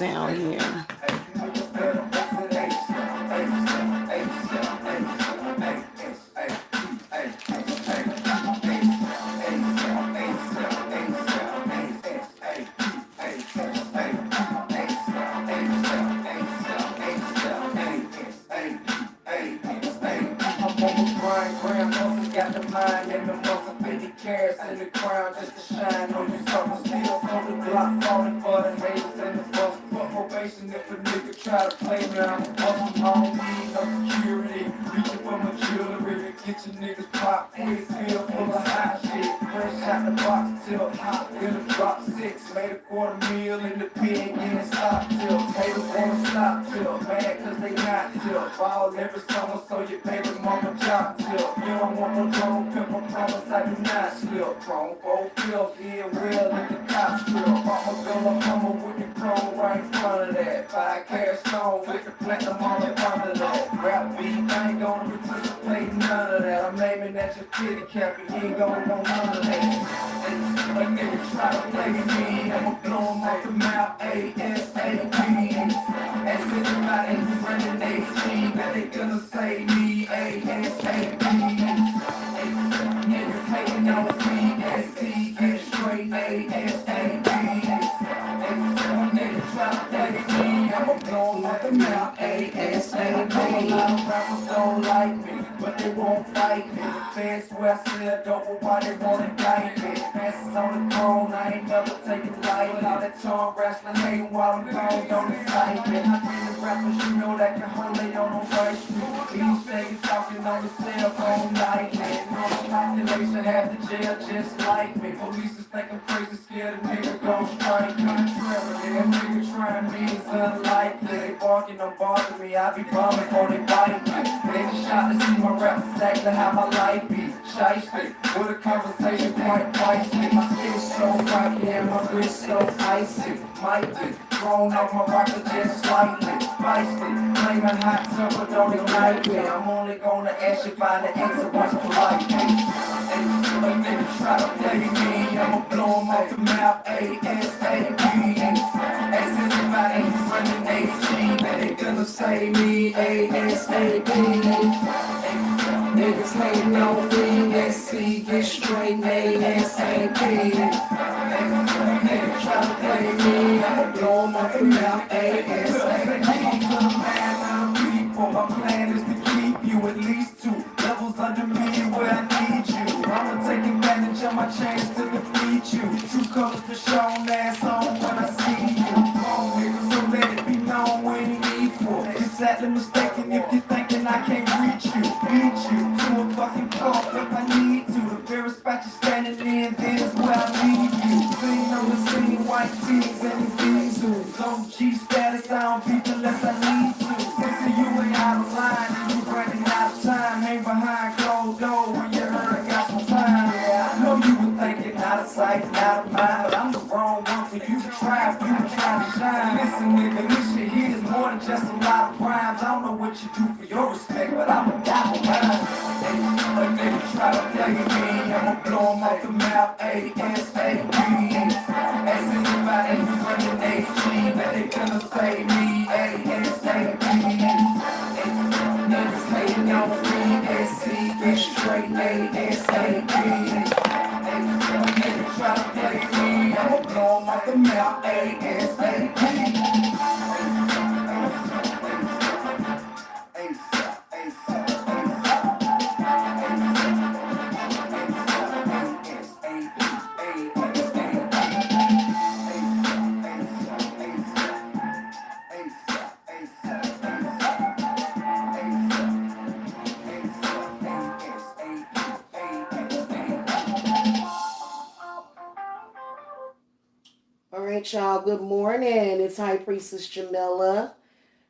down here. Got the mind and the muscle, 50 carats in the crown just to shine on you. Something still on the block, falling for the haters and the fuck. For probation if a nigga try to play me, I'm hustling, I don't need no security. Reaching for my jewelry, get your niggas pop. Quick feel full of hot shit. Fresh out the box till hot, in a drop 6. Made a $250,000 in the pig, getting stopped till. Haters wanna stop till, mad cause they not till. Ball every summer so your baby mama job till. You don't want no drone, pimp, I promise I do not slip. Chrome 4 pills, yeah, well, let the cops drill. Mama girl, I'm with the chrome right in front of that. 5 carat stone with the platinum all up under that. Rap beat, I ain't gonna participate in none of that. I'm aiming at your kitty cap, you ain't gonna want none of that. A nigga try to play me, I'ma blow him off the mouth, ASAP. As anybody who's running AG, that they gonna say me, ASAP. Niggas hating on me, SC, get straight, ASAP. Niggas try to play me, I'ma blow him off the mouth, ASAP. A lot of rappers don't like me, but they won't fight me. Fans swear I said dope, but why they wanna indict me? Passes on the throne, I ain't never taking light. All that tongue wrestling, hating while I'm gone, don't excite me. I be the rappers, you know that can hold they on the right street. These niggas talking on the cell phone nightly. No population half the jail just like me. Police is thinking crazy, scared a nigga gon' strike. Contrarily, a nigga trying me is unlikely. They barking, don't bother me, I be bombing before they bite me. They just shot to see my rap exactly how my life be. Shiesty, with a conversation quite pricey. My skin's so rocky and my wrist so icy. Might be thrown off my rocker just slightly. Feisty, flaming hot temper, don't ignite me. I'm only gonna ask you find the answer once politely. A nigga try to play me, I'ma blow him off the mouth, ASAP. As anybody who's running AG, that they gonna say me, ASAP. Niggas hating on me, SC, get straight, ASAP. Niggas try to play me, I'ma blow him off the mouth, ASAP. My plan is to keep you at least 2 levels under me where I need you. I'ma take advantage of my chance to defeat you. True colors to show ass on when I see you. Oh, nigga, so let it be known we ain't equal. You're sadly mistaken if you're thinking I can't reach you. Beat you to a fucking pulp if I need to. The very spot you're standing in, there's where I leave you. Seen on the scene, white tees and diesels. On G status, I don't beat unless I need to. Since you ain't out of line, you running out of time. Hang behind closed doors when you heard I got some time. Yeah, I know you were thinking out of sight, out of mind, but I'm the wrong one for you to try if you were trying to shine. Listen, nigga, this shit here is more than just a lot of rhymes. I don't know what you do for your respect, but I'm a die for mine. A nigga try to play me, I'ma blow him off the mouth, ASAP. As anybody who's running AG, that they gonna say me, ASAP. Niggas hating on me, SC, get straight, ASAP. Niggas try to play me, I'ma blow him off the mouth, ASAP. All right, y'all. Good morning. It's High Priestess Jamila.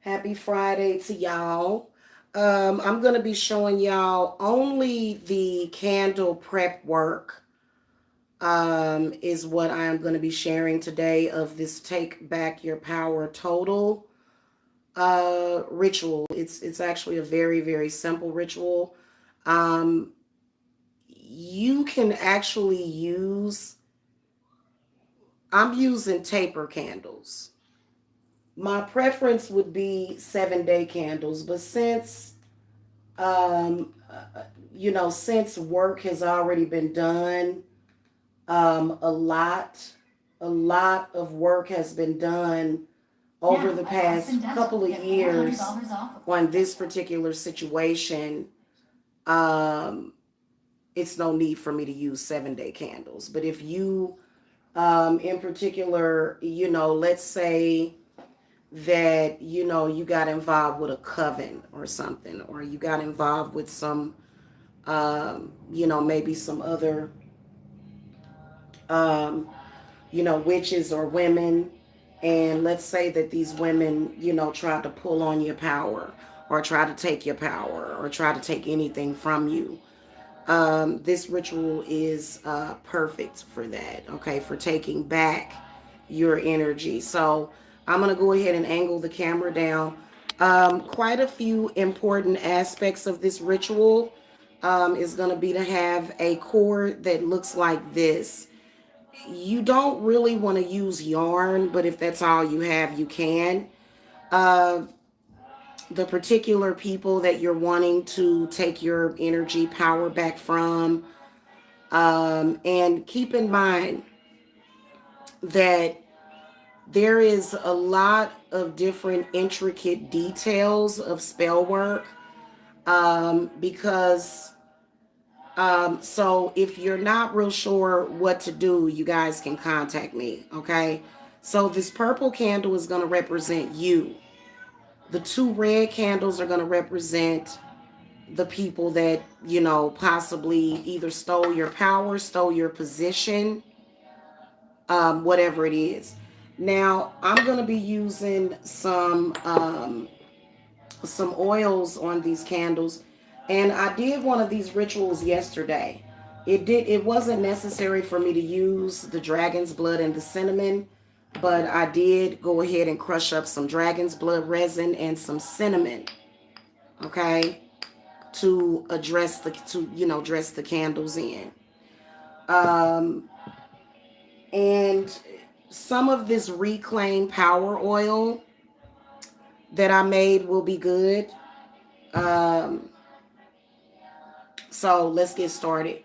Happy Friday to y'all. I'm going to be showing y'all only the candle prep work is what I'm going to be sharing today of this Take Back Your Power Total ritual. It's actually a very, very simple ritual. You can actually use, I'm using taper candles. My preference would be 7-day candles, but um, since work has already been done, um, a lot, a lot of work has been done over the past couple of years on this particular situation. Um, it's no need for me to use 7-day candles. But if you, in particular, let's say that, you got involved with a coven or something, or you got involved with some, maybe some other, um, witches or women. And let's say that these women, try to pull on your power or try to take your power or try to take anything from you. This ritual is perfect for that, okay, for taking back your energy. So I'm going to go ahead and angle the camera down. Quite a few important aspects of this ritual is going to be to have a cord that looks like this. You don't really want to use yarn, but if that's all you have, you can. Uh, the particular people that you're wanting to take your energy power back from, and keep in mind that there is a lot of different intricate details of spell work, because so if you're not real sure what to do, you guys can contact me, okay? So this purple candle is going to represent you. The two red candles are going to represent the people that, possibly either stole your power, stole your position, whatever it is. Now, I'm going to be using some oils on these candles, and I did one of these rituals yesterday. It wasn't necessary for me to use the dragon's blood and the cinnamon, but I did go ahead and crush up some dragon's blood resin and some cinnamon, okay, to dress the candles in. Um, and some of this reclaimed power oil that I made will be good. Um, so let's get started.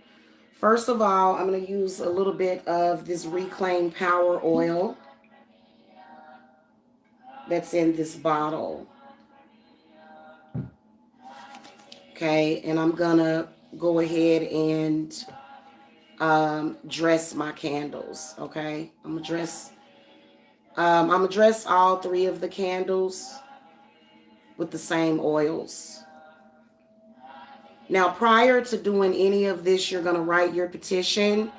First of all, I'm going to use a little bit of this reclaimed power oil that's in this bottle. Okay, and I'm going to go ahead and dress my candles. Okay, I'm gonna dress all three of the candles with the same oils. Now, prior to doing any of this, you're going to write your petition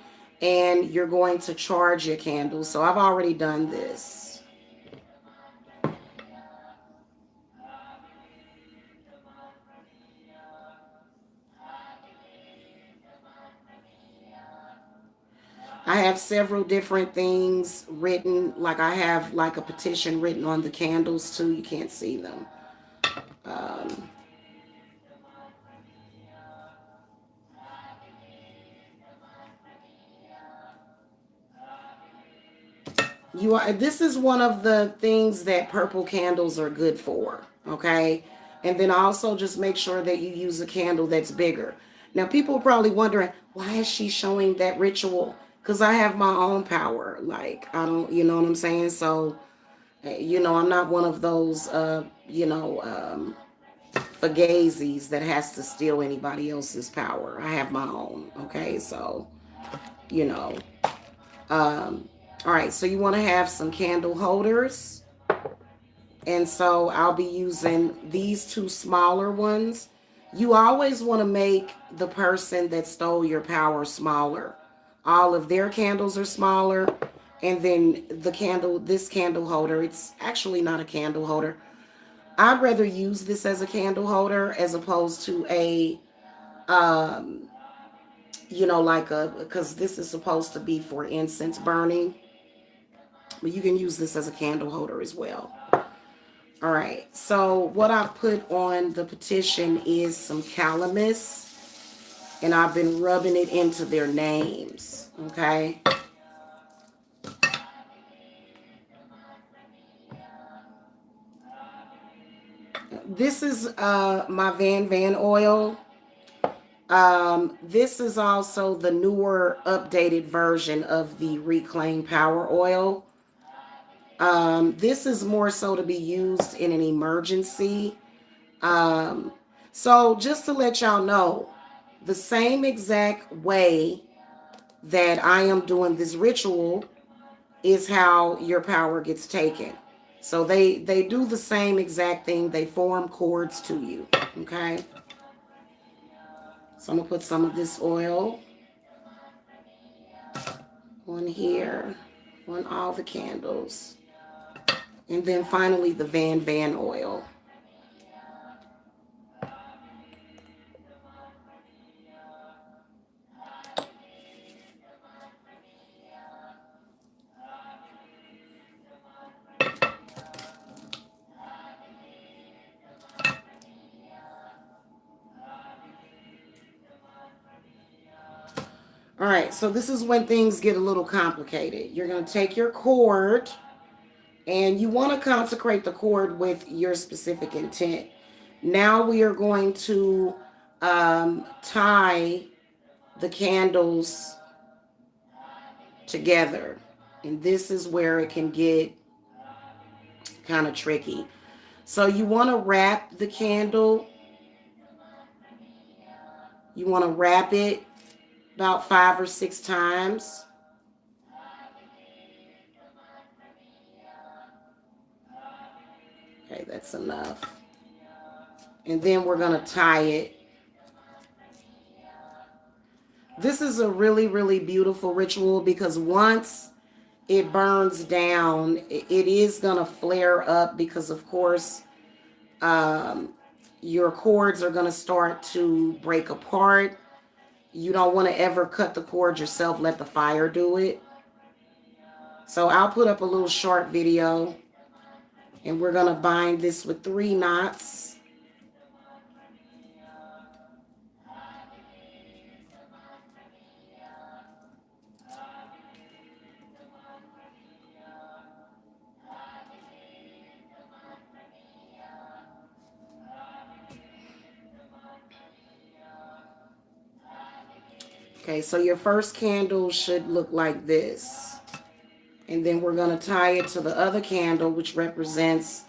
and you're going to charge your candles. So I've already done this. I have several different things written, like I have like a petition written on the candles too. You can't see them. Um, this is one of the things that purple candles are good for, okay? And then also just make sure that you use a candle that's bigger. Now, people are probably wondering, why is she showing that ritual? Because I have my own power. Like, I don't, you know what I'm saying? So, I'm not one of those, fugazis that has to steal anybody else's power. I have my own, okay? So, you know, all right, so you want to have some candle holders. And so I'll be using these two smaller ones. You always want to make the person that stole your power smaller. All of their candles are smaller. And then this candle holder, it's actually not a candle holder. I'd rather use this as a candle holder as opposed to um, because this is supposed to be for incense burning. But you can use this as a candle holder as well. All right, so what I put on the petition is some calamus, and I've been rubbing it into their names, okay? This is my Van oil. This is also the newer updated version of the Reclaim Power Oil. This is more so to be used in an emergency. Um, so just to let y'all know, the same exact way that I am doing this ritual is how your power gets taken. So they do the same exact thing. They form cords to you. Okay. So I'm gonna put some of this oil on here, on all the candles. And then finally the Van oil. All right, so this is when things get a little complicated. You're going to take your cord and you want to consecrate the cord with your specific intent. Now we are going to tie the candles together. And this is where it can get kind of tricky. So you want to wrap the candle. You want to wrap it about 5 or 6 times. Okay, that's enough. And then we're going to tie it. This is a really, really beautiful ritual because once it burns down, it is going to flare up because, of course, your cords are going to start to break apart. You don't want to ever cut the cord yourself. Let the fire do it. So I'll put up a little short video. And we're going to bind this with 3 knots. Okay, so your first candle should look like this. And then we're going to tie it to the other candle, which represents,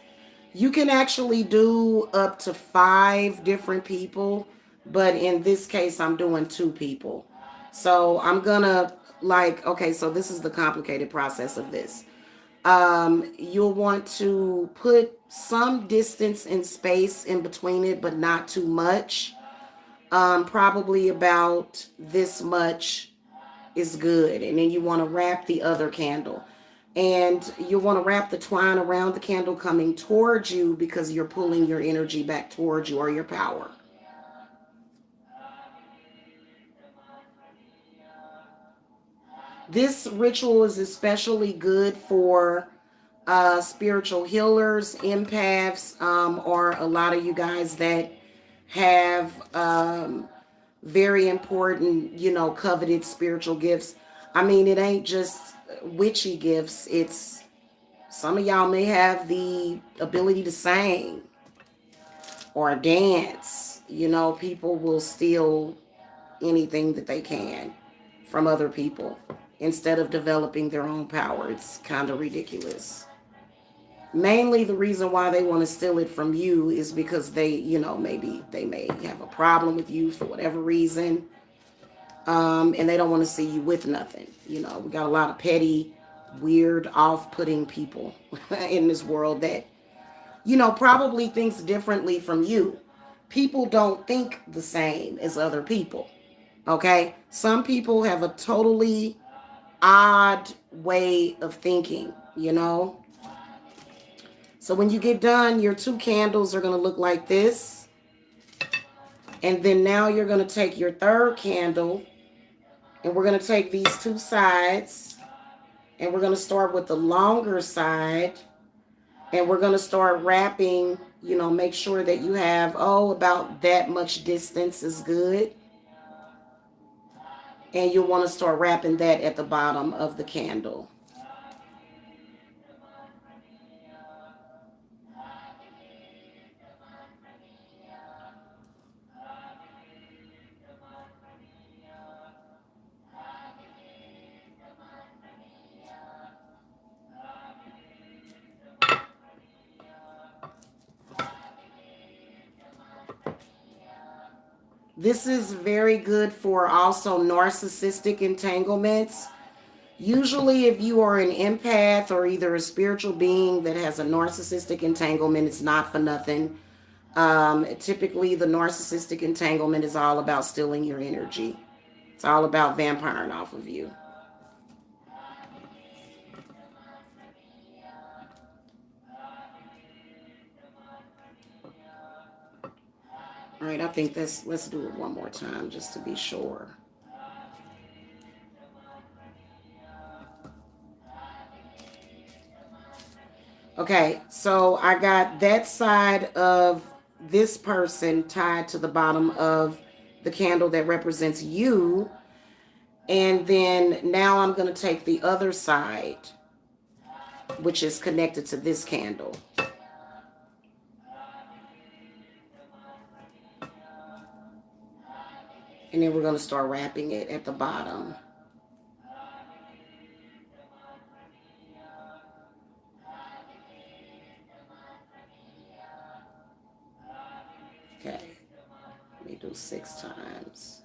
you can actually do up to 5 different people. But in this case, I'm doing 2 people. So I'm going to okay, so this is the complicated process of this. You'll want to put some distance and space in between it, but not too much. Probably about this much is good. And then you want to wrap the other candle. And you want to wrap the twine around the candle coming towards you because you're pulling your energy back towards you, or your power. This ritual is especially good for spiritual healers, empaths, or a lot of you guys that have very important, coveted spiritual gifts. I mean, it ain't just witchy gifts. It's, some of y'all may have the ability to sing or dance. People will steal anything that they can from other people instead of developing their own power. It's kind of ridiculous. Mainly the reason why they want to steal it from you is because they, maybe they may have a problem with you for whatever reason. And they don't want to see you with nothing. We got a lot of petty, weird, off-putting people in this world that, probably thinks differently from you. People don't think the same as other people. Okay? Some people have a totally odd way of thinking, So when you get done, your 2 candles are going to look like this. And then now you're going to take your 3rd candle, and we're going to take these 2 sides, and we're going to start with the longer side, and we're going to start wrapping, make sure that you have, about that much distance is good. And you'll want to start wrapping that at the bottom of the candle. This is very good for also narcissistic entanglements. Usually, if you are an empath or either a spiritual being that has a narcissistic entanglement, it's not for nothing. Typically, the narcissistic entanglement is all about stealing your energy. It's all about vampiring off of you. All right, I think let's do it one more time just to be sure. Okay, so I got that side of this person tied to the bottom of the candle that represents you. And then now I'm going to take the other side, which is connected to this candle. And then we're going to start wrapping it at the bottom. Okay, let me do 6 times.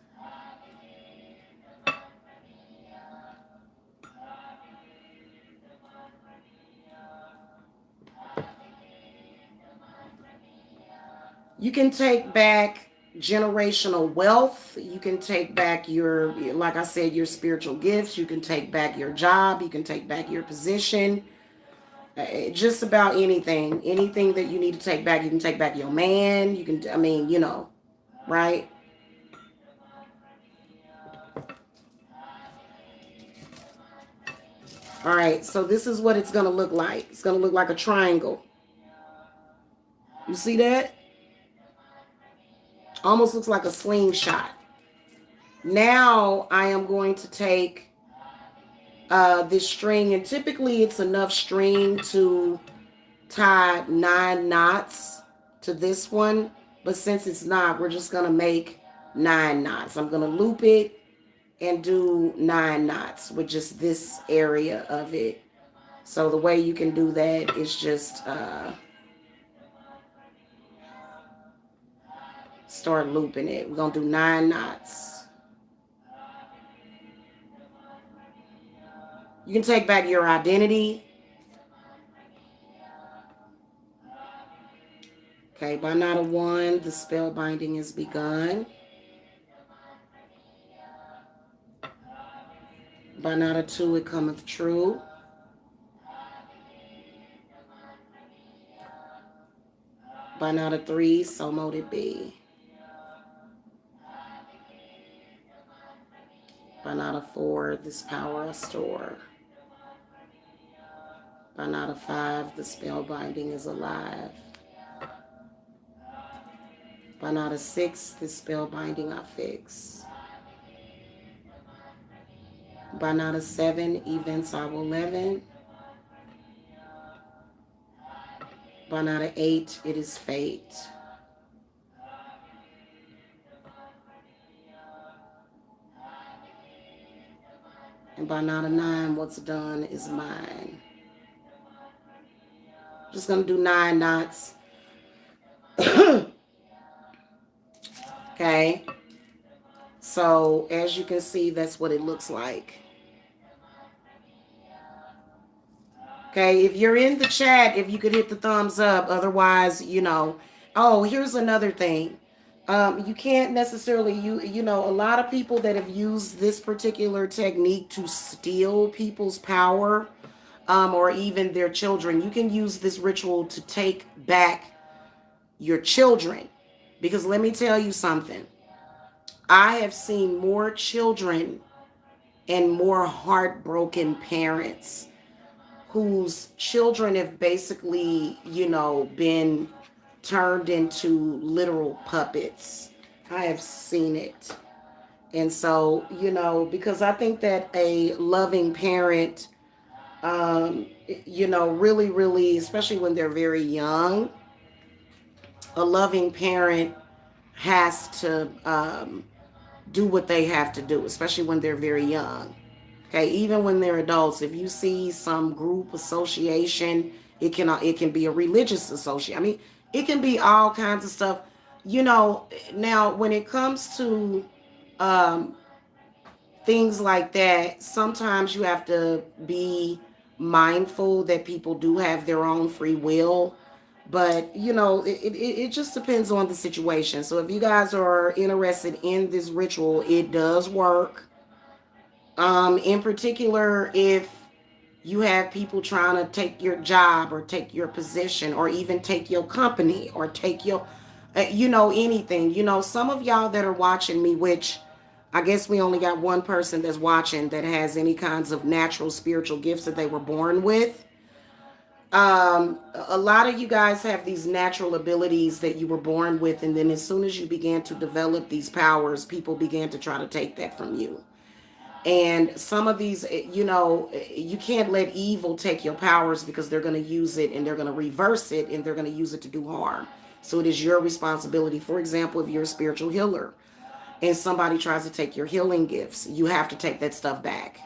You can take back generational wealth. You can take back your, like I said, your spiritual gifts. You can take back your job. You can take back your position. Just about anything. Anything that you need to take back. You can take back your man. You can, I mean, you know, right? All right, so this is what it's going to look like. It's going to look like a triangle. You see that? Almost looks like a slingshot. Now I am going to take this string, and typically it's enough string to tie 9 knots to this one. But since it's not, we're just going to make 9 knots. I'm going to loop it and do 9 knots with just this area of it. So the way you can do that is just start looping it. We're going to do 9 knots. You can take back your identity. Okay, by knot of 1, the spell binding is begun. By knot of 2, it cometh true. By knot of 3, so mote it be. By knot of 4, this power I store. By knot of 5, the spell binding is alive. By knot of 6, this spell binding I fix. By knot of 7, events I will leaven. By knot of 8, it is fate. And by knot of 9, what's done is mine. Just going to do 9 knots. Okay. So as you can see, that's what it looks like. Okay, if you're in the chat, if you could hit the thumbs up. Otherwise, you know. Oh, here's another thing. You can't necessarily, you know, a lot of people that have used this particular technique to steal people's power, or even their children. You can use this ritual to take back your children. Because let me tell you something. I have seen more children and more heartbroken parents whose children have basically, you know, been turned into literal puppets. I have seen it. And so, you know, because I think that a loving parent, you know, really, really, especially when they're very young, a loving parent has to do what they have to do, especially when they're very young. Okay, even when they're adults, if you see some group association, it can be a religious association. I mean, it can be all kinds of stuff. you know, now when it comes to um, things like that, sometimes you have to be mindful that people do have their own free will. But, you know, it just depends on the situation. So if you guys are interested in this ritual, it does work. In particular, if you have people trying to take your job or take your position or even take your company or take your, you know, anything. You know, some of y'all that are watching me, which I guess we only got one person that's watching that has any kinds of natural spiritual gifts that they were born with. A lot of you guys have these natural abilities that you were born with, and then as soon as you began to develop these powers, people began to try to take that from you. And some of these, you know, you can't let evil take your powers because they're going to use it and they're going to reverse it and they're going to use it to do harm. So it is your responsibility. For example, if you're a spiritual healer and somebody tries to take your healing gifts, you have to take that stuff back.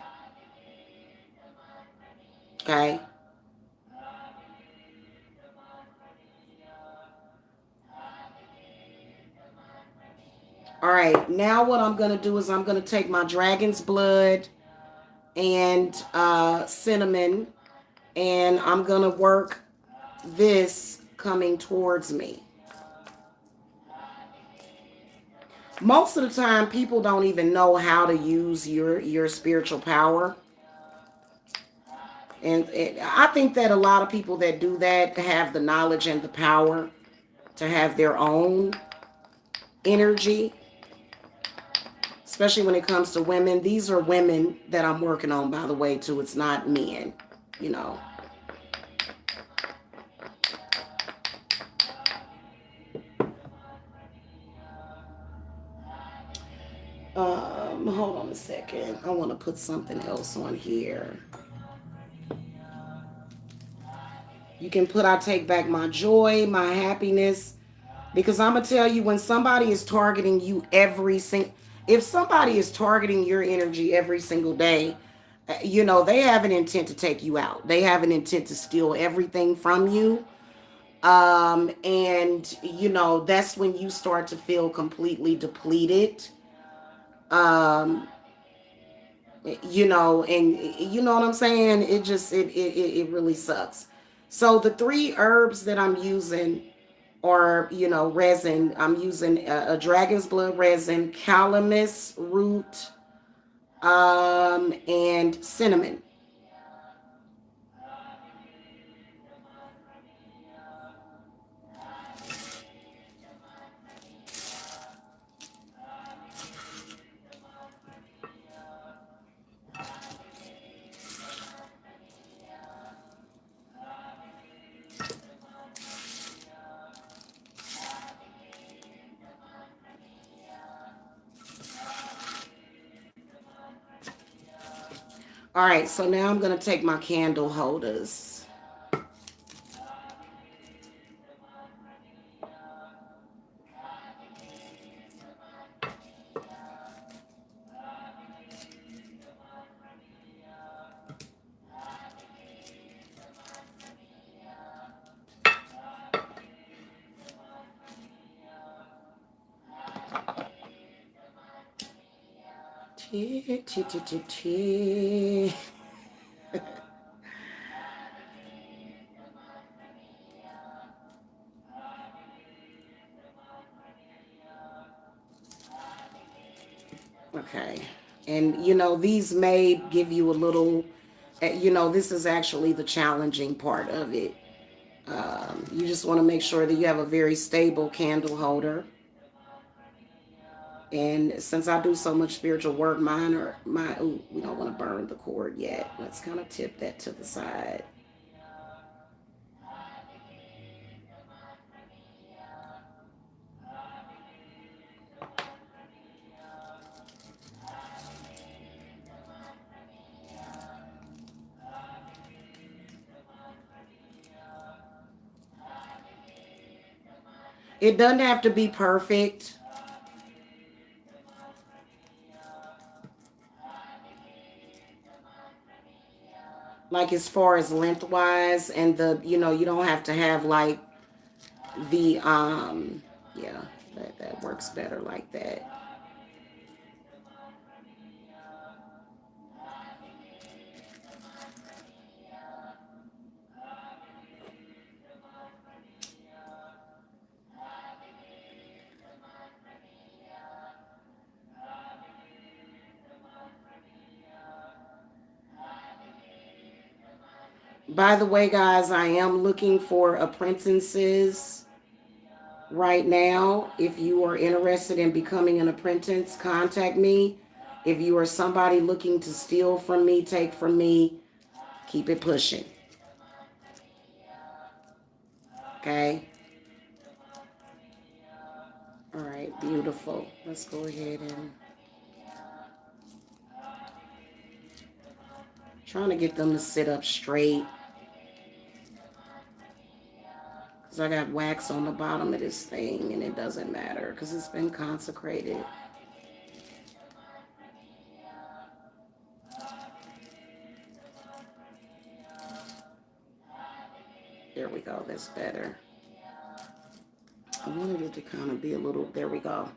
Okay? All right. Now what I'm going to do is I'm going to take my dragon's blood and cinnamon, and I'm going to work this coming towards me. Most of the time people don't even know how to use your spiritual power, and I think that a lot of people that do that have the knowledge and the power to have their own energy, especially when it comes to women. These are women that I'm working on, by the way, too. It's not men, you know. Hold on a second. I want to put something else on here. You can put, I take back my joy, my happiness. Because I'm going to tell you, when somebody is targeting you if somebody is targeting your energy every single day, you know, they have an intent to take you out. They have an intent to steal everything from you. And, you know, that's when you start to feel completely depleted. Um, you know, and you know what I'm saying? It just, it really sucks. So the three herbs that I'm using, or you know, resin, I'm using a dragon's blood resin, calamus root, and cinnamon. All right, so now I'm going to take my candle holders. Tee, tee, tee, tee, tee. Okay. And, you know, these may give you a little, you know, this is actually the challenging part of it. You just want to make sure that you have a very stable candle holder. And since I do so much spiritual work, ooh, we don't want to burn the cord yet. Let's kind of tip that to the side. It doesn't have to be perfect. Like as far as lengthwise, and the, you know, you don't have to have like the, yeah, That works better like that. By the way, guys, I am looking for apprentices right now. If you are interested in becoming an apprentice, contact me. If you are somebody looking to steal from me, take from me, keep it pushing. Okay? All right, beautiful. Let's go ahead and trying to get them to sit up straight. Because I got wax on the bottom of this thing and it doesn't matter because it's been consecrated. There we go. That's better. I wanted it to kind of be a little, there we go.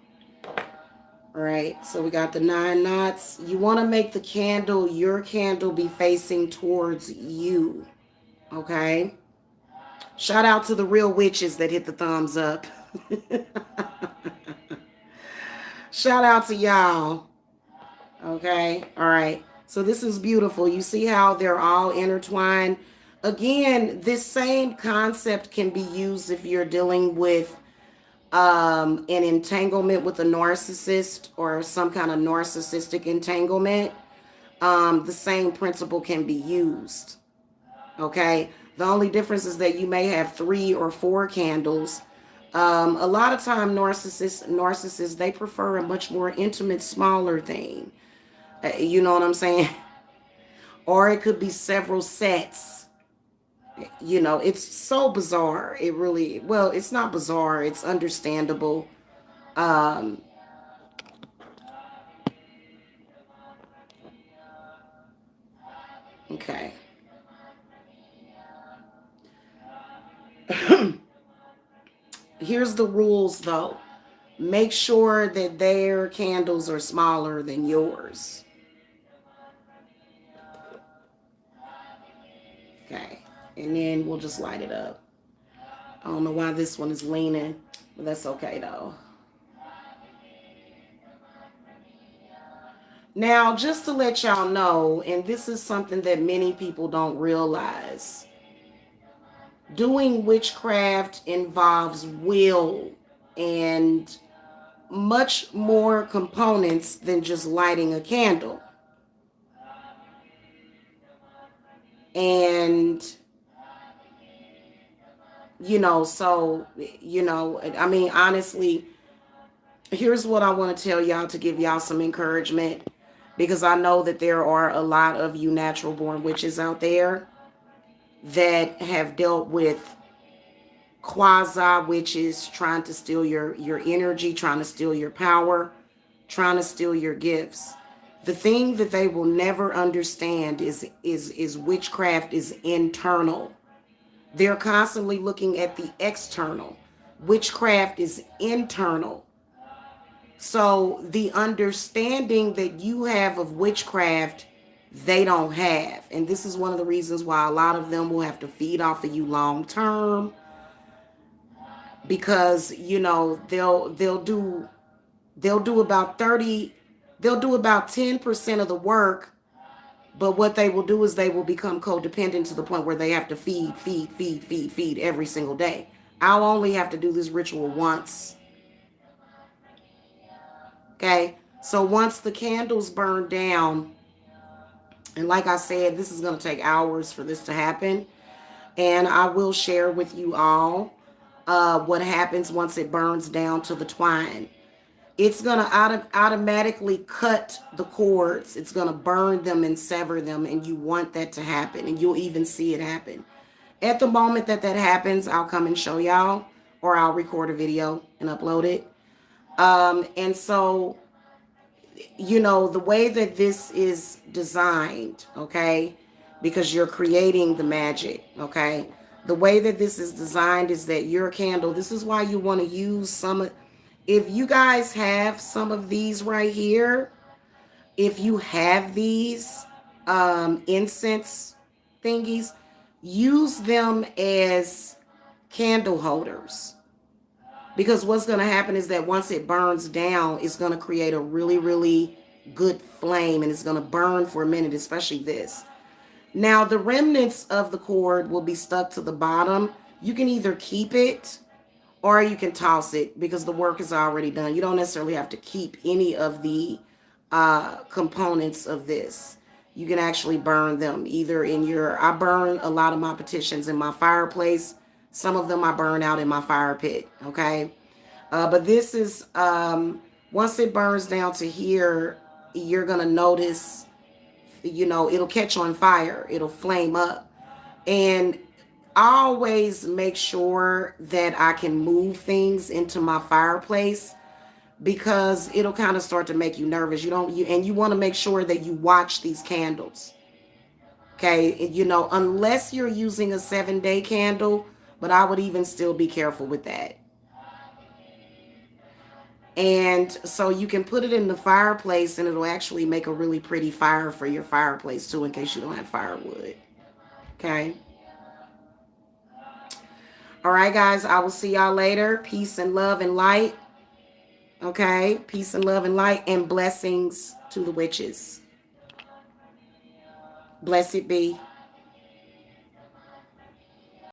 All right, so we got the 9 knots. You want to make the candle, your candle, be facing towards you. Okay? Shout out to the real witches that hit the thumbs up. Shout out to y'all. Okay? All right. So this is beautiful. You see how they're all intertwined? Again, this same concept can be used if you're dealing with an entanglement with a narcissist or some kind of narcissistic entanglement. The same principle can be used. Okay? The only difference is that you may have 3 or 4 candles. A lot of time narcissists, they prefer a much more intimate, smaller thing. You know what I'm saying? Or it could be several sets. You know, it's so bizarre. It really, well, it's not bizarre. It's understandable. Um, okay. Here's the rules, though. Make sure that their candles are smaller than yours. Okay. And then we'll just light it up. I don't know why this one is leaning, but that's okay, though. Now, just to let y'all know, and this is something that many people don't realize, doing witchcraft involves will and much more components than just lighting a candle. And, you know, so, you know, I mean, honestly, here's what I want to tell y'all to give y'all some encouragement, because I know that there are a lot of you natural born witches out there that have dealt with quasi witches trying to steal your energy, trying to steal your power, trying to steal your gifts. The thing that they will never understand is witchcraft is internal. They're constantly looking at the external. Witchcraft is internal. So the understanding that you have of witchcraft, they don't have. And this is one of the reasons why a lot of them will have to feed off of you long term. Because, you know, they'll do about 10% of the work, but what they will do is they will become codependent to the point where they have to feed every single day. I'll only have to do this ritual once. Okay, so once the candles burn down, and like I said, this is going to take hours for this to happen, and I will share with you all what happens once it burns down to the twine. It's going to automatically cut the cords. It's going to burn them and sever them, and you want that to happen, and you'll even see it happen. At the moment that happens, I'll come and show y'all, or I'll record a video and upload it. And so, you know, the way that this is designed, okay, because you're creating the magic, okay, the way that this is designed is that your candle, this is why you want to use some, If you guys have some of these right here, if you have these incense thingies, use them as candle holders. Because what's going to happen is that once it burns down, it's going to create a really, really good flame, and it's going to burn for a minute, especially this. Now, the remnants of the cord will be stuck to the bottom. You can either keep it or you can toss it because the work is already done. You don't necessarily have to keep any of the components of this. You can actually burn them either in your, I burn a lot of my petitions in my fireplace. Some of them I burn out in my fire pit, okay? But this is, once it burns down to here, you're going to notice, it'll catch on fire. It'll flame up. And I always make sure that I can move things into my fireplace because it'll kind of start to make you nervous. And you want to make sure that you watch these candles. Okay. Unless you're using a 7-day candle, but I would even still be careful with that. And so you can put it in the fireplace and it'll actually make a really pretty fire for your fireplace too, in case you don't have firewood. Okay. All right, guys, I will see y'all later. Peace and love and light. Okay. Peace and love and light and blessings to the witches. Blessed be.